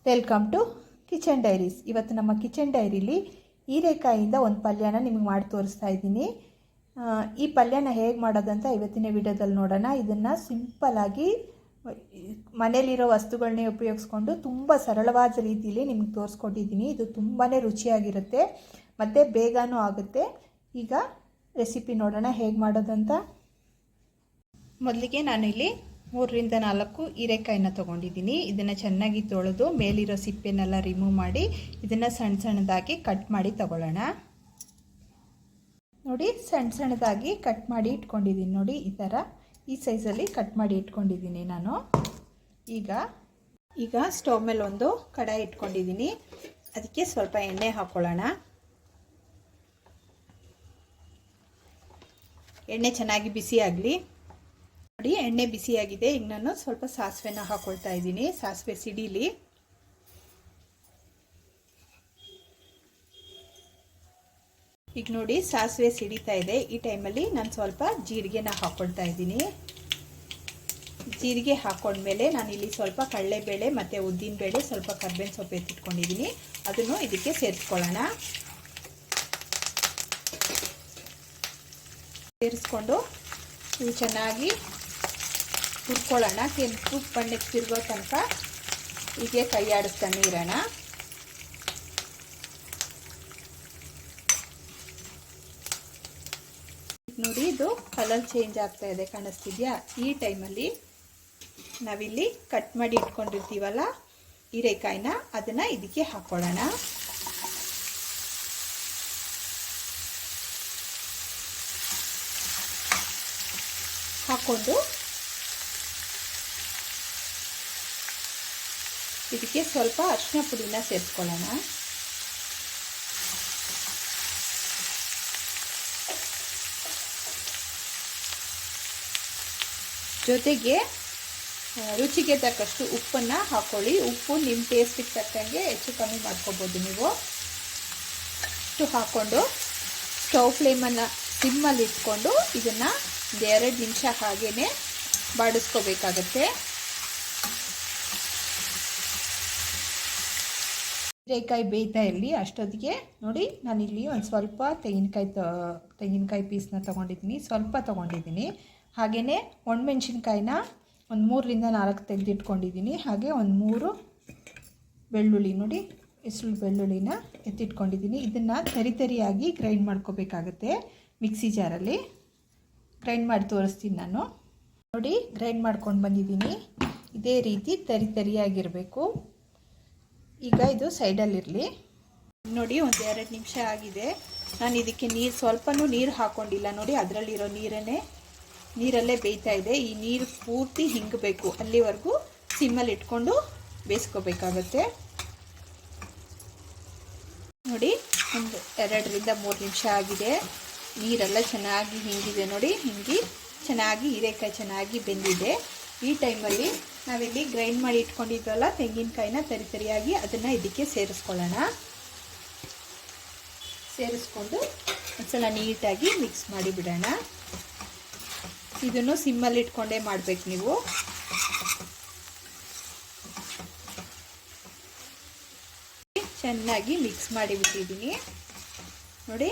Welcome to kitchen diaries. ಇವತ್ತು ನಮ್ಮ kitchen ಡೈರಿಲಿ ಹೀರೆಕಾಯಿಂದ ಒಂದು ಪಲ್ಯನ ನಿಮಗೆ ಮಾಡಿ ತೋರಿಸ್ತಾ ಇದ್ದೀನಿ. ಈ ಪಲ್ಯನ ಹೇಗೆ ಮಾಡೋದಂತ ಇವತ್ತಿನ ವಿಡಿಯೋದಲ್ಲಿ ನೋಡೋಣ. ಇದನ್ನು ಸಿಂಪಲ್ಲಾಗಿ ಮನೇಲಿರೋ ವಸ್ತುಗಳನ್ನೇ ಉಪಯೋಗಿಸ್ಕೊಂಡು ತುಂಬ ಸರಳವಾದ ರೀತಿಯಲ್ಲಿ ನಿಮಗೆ ತೋರಿಸ್ಕೊಟ್ಟಿದ್ದೀನಿ. ಇದು ತುಂಬಾ ರುಚಿಯಾಗಿರುತ್ತೆ ಮತ್ತು ಬೇಗನೂ ಆಗುತ್ತೆ. ಈಗ ರೆಸಿಪಿ ನೋಡೋಣ ಹೇಗೆ ಮಾಡೋದಂತ. ಮೊದಲಿಗೆ ನಾನಿಲ್ಲಿ 3ರಿಂದ 4 ಹೀರೆಕಾಯಿನ ತೊಗೊಂಡಿದ್ದೀನಿ. ಇದನ್ನು ಚೆನ್ನಾಗಿ ತೊಳೆದು ಮೇಲಿರೋ ಸಿಪ್ಪೆನೆಲ್ಲ ರಿಮೂವ್ ಮಾಡಿ ಇದನ್ನು ಸಣ್ಣ ಸಣ್ಣದಾಗಿ ಕಟ್ ಮಾಡಿ ತಗೊಳ್ಳೋಣ. ನೋಡಿ, ಸಣ್ಣ ಸಣ್ಣದಾಗಿ ಕಟ್ ಮಾಡಿ ಇಟ್ಕೊಂಡಿದ್ದೀನಿ. ನೋಡಿ, ಈ ಥರ ಈ ಸೈಜಲ್ಲಿ ಕಟ್ ಮಾಡಿ ಇಟ್ಕೊಂಡಿದ್ದೀನಿ ನಾನು. ಈಗ ಸ್ಟವ್ ಮೇಲೆ ಒಂದು ಕಡಾಯಿ ಇಟ್ಕೊಂಡಿದ್ದೀನಿ. ಅದಕ್ಕೆ ಸ್ವಲ್ಪ ಎಣ್ಣೆ ಹಾಕ್ಕೊಳ್ಳೋಣ. ಎಣ್ಣೆ ಚೆನ್ನಾಗಿ ಬಿಸಿ ಆಗಲಿ. ನೋಡಿ, ಎಣ್ಣೆ ಬಿಸಿಯಾಗಿದೆ. ಈಗ ನಾನು ಸ್ವಲ್ಪ ಸಾಸಿವೆನ ಹಾಕ್ಕೊಳ್ತಾ ಇದ್ದೀನಿ. ಸಾಸಿವೆ ಸಿಡಿಲಿ. ಈಗ ನೋಡಿ, ಸಾಸಿವೆ ಸಿಡಿತಾ ಇದೆ. ಈ ಟೈಮಲ್ಲಿ ನಾನು ಸ್ವಲ್ಪ ಜೀರಿಗೆನ ಹಾಕ್ಕೊಳ್ತಾ ಇದ್ದೀನಿ. ಜೀರಿಗೆ ಹಾಕೊಂಡ್ಮೇಲೆ ನಾನು ಇಲ್ಲಿ ಸ್ವಲ್ಪ ಕಡಲೆಬೇಳೆ ಮತ್ತು ಉದ್ದಿನಬೇಳೆ, ಸ್ವಲ್ಪ ಕರ್ಬೇವಿನ ಸೊಪ್ಪು ಎತ್ತಿಟ್ಕೊಂಡಿದ್ದೀನಿ. ಅದನ್ನು ಇದಕ್ಕೆ ಸೇರಿಸ್ಕೊಳ್ಳೋಣ. ಸೇರಿಸ್ಕೊಂಡು ಇವು ಚೆನ್ನಾಗಿ ಹುರ್ಕೊಳ್ಳೋಣ. ಕೆಂಪು ಬಣ್ಣಕ್ಕೆ ತಿರುಗೋ ತನಕ ಹೀಗೆ ಕೈ ಆಡಿಸ್ತಾನೆ ಇರೋಣ. ನೋಡಿ, ಇದು ಕಲರ್ ಚೇಂಜ್ ಆಗ್ತಾ ಇದೆ, ಕಾಣಿಸ್ತಿದ್ಯಾ? ಈ ಟೈಮಲ್ಲಿ ನಾವಿಲ್ಲಿ ಕಟ್ ಮಾಡಿ ಇಟ್ಕೊಂಡಿರ್ತೀವಲ್ಲ ಹೀರೆಕಾಯಿನ, ಅದನ್ನು ಇದಕ್ಕೆ ಹಾಕ್ಕೊಳ್ಳೋಣ. ಹಾಕ್ಕೊಂಡು ಇದಕ್ಕೆ ಸ್ವಲ್ಪ ಅರಿಶಿನ ಪುಡಿನ ಸೇರಿಸ್ಕೊಳ್ಳೋಣ. ಜೊತೆಗೆ ರುಚಿಗೆ ತಕ್ಕಷ್ಟು ಉಪ್ಪನ್ನು ಹಾಕ್ಕೊಳ್ಳಿ. ಉಪ್ಪು ನಿಮ್ಮ ಟೇಸ್ಟಿಗೆ ತಕ್ಕಂಗೆ ಹೆಚ್ಚು ಕಮ್ಮಿ ಮಾಡ್ಕೋಬೋದು ನೀವು. ಇಷ್ಟು ಹಾಕ್ಕೊಂಡು ಸ್ಟವ್ ಫ್ಲೇಮನ್ನು ಸಿಮ್ಮಲ್ಲಿ ಇಟ್ಕೊಂಡು ಇದನ್ನು 2 ನಿಮಿಷ ಹಾಗೇ ಬಾಡಿಸ್ಕೋಬೇಕಾಗತ್ತೆ. ಹೀರೆಕಾಯಿ ಬೇಯ್ತಾ ಇರಲಿ. ಅಷ್ಟೊತ್ತಿಗೆ ನೋಡಿ, ನಾನಿಲ್ಲಿ ಒಂದು ಸ್ವಲ್ಪ ತೆಂಗಿನಕಾಯಿ ಪೀಸ್ನ ತೊಗೊಂಡಿದ್ದೀನಿ, ಸ್ವಲ್ಪ ತೊಗೊಂಡಿದ್ದೀನಿ. ಹಾಗೆಯೇ ಒಣಮೆಣ್ಸಿನ್ಕಾಯಿನ ಒಂದು 3ರಿಂದ 4 ತೆಗೆದಿಟ್ಕೊಂಡಿದ್ದೀನಿ. ಹಾಗೆ ಒಂದು 3 ಬೆಳ್ಳುಳ್ಳಿ, ನೋಡಿ ಇಷ್ಟು ಬೆಳ್ಳುಳ್ಳಿನ ಎತ್ತಿಟ್ಕೊಂಡಿದ್ದೀನಿ. ಇದನ್ನು ತರಿಯಾಗಿ ಗ್ರೈಂಡ್ ಮಾಡ್ಕೋಬೇಕಾಗತ್ತೆ. ಮಿಕ್ಸಿ ಜಾರಲ್ಲಿ ಗ್ರೈಂಡ್ ಮಾಡಿ ತೋರಿಸ್ತೀನಿ ನಾನು. ನೋಡಿ, ಗ್ರೈಂಡ್ ಮಾಡ್ಕೊಂಡು ಬಂದಿದ್ದೀನಿ. ಇದೇ ರೀತಿ ತರಿಯಾಗಿರಬೇಕು. ಈಗ ಇದು ಸೈಡಲ್ಲಿರಲಿ. ನೋಡಿ, ಒಂದು 2 ನಿಮಿಷ ಆಗಿದೆ. ನಾನು ಇದಕ್ಕೆ ಸ್ವಲ್ಪನೂ ನೀರು ಹಾಕ್ಕೊಂಡಿಲ್ಲ. ನೋಡಿ, ಅದರಲ್ಲಿರೋ ನೀರಲ್ಲೇ ಬೇಯ್ತಾ ಇದೆ. ಈ ನೀರು ಪೂರ್ತಿ ಹಿಂಗಬೇಕು, ಅಲ್ಲಿವರೆಗೂ ಸಿಮ್ಮಲ್ಲಿ ಇಟ್ಕೊಂಡು ಬೇಯಿಸ್ಕೋಬೇಕಾಗತ್ತೆ. ನೋಡಿ, ಒಂದು 2ರಿಂದ 3 ನಿಮಿಷ ಆಗಿದೆ. ನೀರೆಲ್ಲ ಚೆನ್ನಾಗಿ ಹಿಂಗಿದೆ. ನೋಡಿ, ಹಿಂಗಿ ಚೆನ್ನಾಗಿ ಹೀರೆಕಾಯಿ ಚೆನ್ನಾಗಿ ಬೆಂದಿದೆ. ಈ ಟೈಮಲ್ಲಿ ನಾವಿಲ್ಲಿ ಗ್ರೈಂಡ್ ಮಾಡಿ ಇಟ್ಕೊಂಡಿದ್ವಲ್ಲ ತೆಂಗಿನಕಾಯಿನ ತರಿಯಾಗಿ ಅದನ್ನು ಇದಕ್ಕೆ ಸೇರಿಸ್ಕೊಳ್ಳೋಣ. ಸೇರಿಸ್ಕೊಂಡು ಒಂದ್ಸಲ ನೀಟಾಗಿ ಮಿಕ್ಸ್ ಮಾಡಿ ಬಿಡೋಣ. ಇದನ್ನು ಸಿಮ್ಮಲ್ಲಿ ಇಟ್ಕೊಂಡೇ ಮಾಡಬೇಕು ನೀವು. ಚೆನ್ನಾಗಿ ಮಿಕ್ಸ್ ಮಾಡಿಬಿಟ್ಟಿದ್ದೀನಿ. ನೋಡಿ,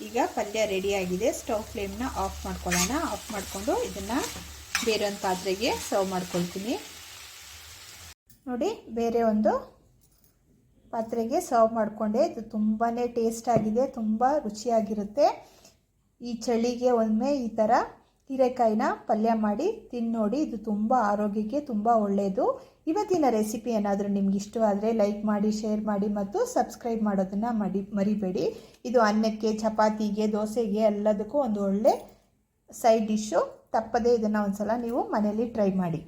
ಈಗ ಪಲ್ಯ ರೆಡಿಯಾಗಿದೆ. ಸ್ಟವ್ ಫ್ಲೇಮ್ನ ಆಫ್ ಮಾಡ್ಕೊಳ್ಳೋಣ. ಆಫ್ ಮಾಡಿಕೊಂಡು ಇದನ್ನು ಬೇರೆ ಒಂದು ಪಾತ್ರೆಗೆ ಸರ್ವ್ ಮಾಡ್ಕೊಳ್ತೀನಿ. ನೋಡಿ, ಬೇರೆ ಒಂದು ಪಾತ್ರೆಗೆ ಸರ್ವ್ ಮಾಡಿಕೊಂಡೆ. ಇದು ತುಂಬಾ ಟೇಸ್ಟ್ ಆಗಿದೆ, ತುಂಬ ರುಚಿಯಾಗಿರುತ್ತೆ. ಈ ಚಳಿಗೆ ಒಮ್ಮೆ ಈ ಥರ ಹೀರೆಕಾಯಿನ ಪಲ್ಯ ಮಾಡಿ ತಿನ್ನೋಡಿ. ಇದು ತುಂಬ ಆರೋಗ್ಯಕ್ಕೆ ತುಂಬ ಒಳ್ಳೆಯದು. ಇವತ್ತಿನ ರೆಸಿಪಿ ಏನಾದರೂ ನಿಮ್ಗೆ ಇಷ್ಟವಾದರೆ ಲೈಕ್ ಮಾಡಿ, ಶೇರ್ ಮಾಡಿ ಮತ್ತು ಸಬ್ಸ್ಕ್ರೈಬ್ ಮಾಡೋದನ್ನು ಮರಿಬೇಡಿ. ಇದು ಅನ್ನಕ್ಕೆ, ಚಪಾತಿಗೆ, ದೋಸೆಗೆ ಎಲ್ಲದಕ್ಕೂ ಒಂದು ಒಳ್ಳೆ ಸೈಡ್ ಡಿಶ್ಶು. ತಪ್ಪದೇ ಇದನ್ನು ಒಂದ್ಸಲ ನೀವು ಮನೆಯಲ್ಲಿ ಟ್ರೈ ಮಾಡಿ.